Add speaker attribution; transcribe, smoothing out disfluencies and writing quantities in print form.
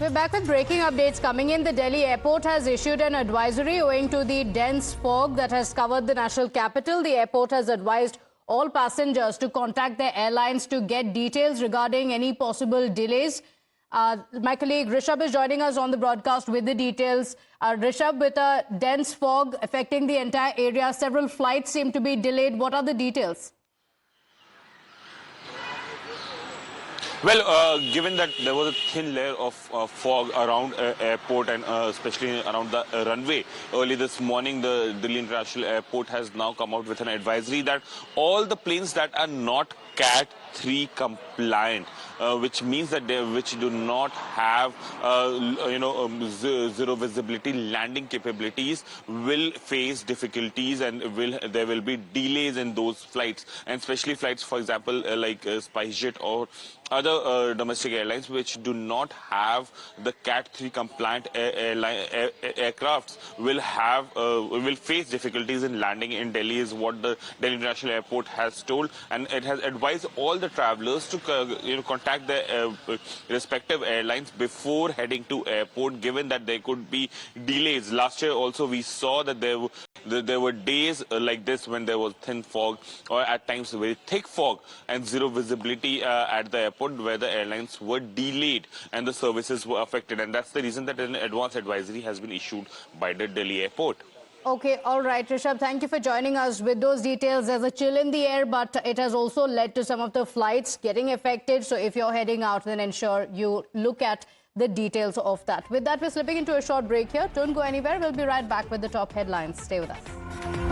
Speaker 1: We're back with breaking updates coming in. The Delhi airport has issued an advisory owing to the dense fog that has covered the national capital. The airport has advised all passengers to contact their airlines to get details regarding any possible delays. My colleague Rishabh is joining us on the broadcast with the details. Rishabh, with a dense fog affecting the entire area, several flights seem to be delayed. What are the details?
Speaker 2: Well, given that there was a thin layer of fog around airport and especially around the runway, early this morning the Delhi International Airport has now come out with an advisory that all the planes that are not CAT 3 compliant, which means that which do not have zero visibility landing capabilities, will face difficulties and there will be delays in those flights, and especially flights, for example, like SpiceJet or other domestic airlines which do not have the CAT 3 compliant aircrafts will face difficulties in landing in Delhi, is what the Delhi International Airport has told, and it has advised all the travelers to contact their respective airlines before heading to airport, given that there could be delays. Last year also we saw that there were days like this when there was thin fog, or at times very thick fog and zero visibility at the airport, where the airlines were delayed and the services were affected, and that's the reason that an advance advisory has been issued by the Delhi airport.
Speaker 1: Okay, all right, Rishabh, thank you for joining us with those details. There's a chill in the air, but it has also led to some of the flights getting affected. So if you're heading out, then ensure you look at the details of that. With that, we're slipping into a short break here. Don't go anywhere. We'll be right back with the top headlines. Stay with us.